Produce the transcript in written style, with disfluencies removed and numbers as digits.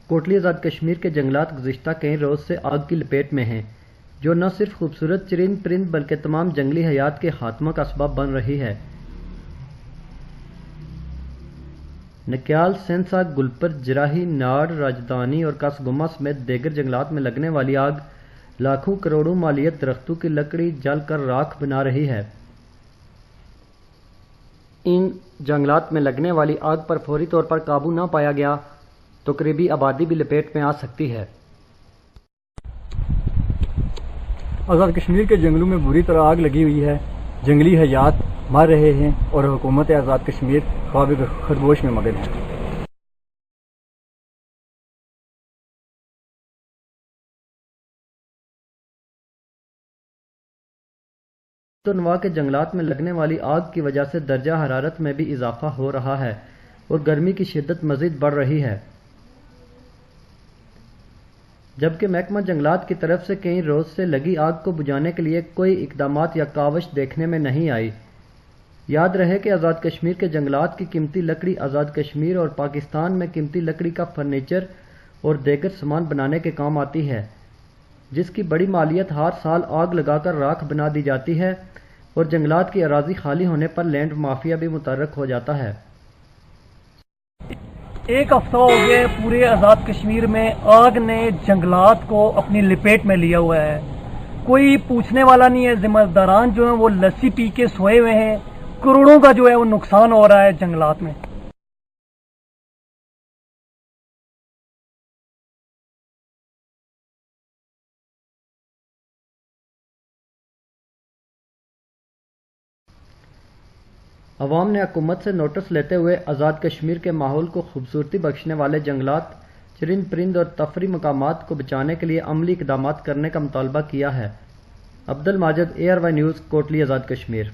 کوٹلی آزاد کشمیر کے جنگلات گزشتہ کئی روز سے آگ کی لپیٹ میں ہیں، جو نہ صرف خوبصورت چرند پرند بلکہ تمام جنگلی حیات کے خاتمہ کا اسباب بن رہی ہے۔ نکیال، سینسا، گلپر، جراہی، ناڑ، راجدھانی اور کاسگمہ سمیت دیگر جنگلات میں لگنے والی آگ لاکھوں کروڑوں مالیت درختوں کی لکڑی جل کر راکھ بنا رہی ہے۔ ان جنگلات میں لگنے والی آگ پر فوری طور پر قابو نہ پایا گیا تو قریبی آبادی بھی لپیٹ میں آ سکتی ہے۔ آزاد کشمیر کے جنگلوں میں بری طرح آگ لگی ہوئی ہے، جنگلی حیات مر رہے ہیں اور حکومت آزاد کشمیر خواب خرگوش میں مگن ہے۔ انواع کے جنگلات میں لگنے والی آگ کی وجہ سے درجہ حرارت میں بھی اضافہ ہو رہا ہے اور گرمی کی شدت مزید بڑھ رہی ہے، جبکہ محکمہ جنگلات کی طرف سے کئی روز سے لگی آگ کو بجھانے کے لیے کوئی اقدامات یا کاوش دیکھنے میں نہیں آئی۔ یاد رہے کہ آزاد کشمیر کے جنگلات کی قیمتی لکڑی آزاد کشمیر اور پاکستان میں قیمتی لکڑی کا فرنیچر اور دیگر سامان بنانے کے کام آتی ہے، جس کی بڑی مالیت ہر سال آگ لگا کر راکھ بنا دی جاتی ہے اور جنگلات کی اراضی خالی ہونے پر لینڈ مافیا بھی متحرک ہو جاتا ہے۔ ایک ہفتہ ہو گیا ہے پورے آزاد کشمیر میں آگ نے جنگلات کو اپنی لپیٹ میں لیا ہوا ہے، کوئی پوچھنے والا نہیں ہے۔ ذمہ داران جو ہیں وہ لسی پی کے سوئے ہوئے ہیں، کروڑوں کا جو ہے وہ نقصان ہو رہا ہے جنگلات میں۔ عوام نے حکومت سے نوٹس لیتے ہوئے آزاد کشمیر کے ماحول کو خوبصورتی بخشنے والے جنگلات، چرند پرند اور تفریحی مقامات کو بچانے کے لیے عملی اقدامات کرنے کا مطالبہ کیا ہے۔ Abdul Majid, ARY news, Kotli Azad Kashmir.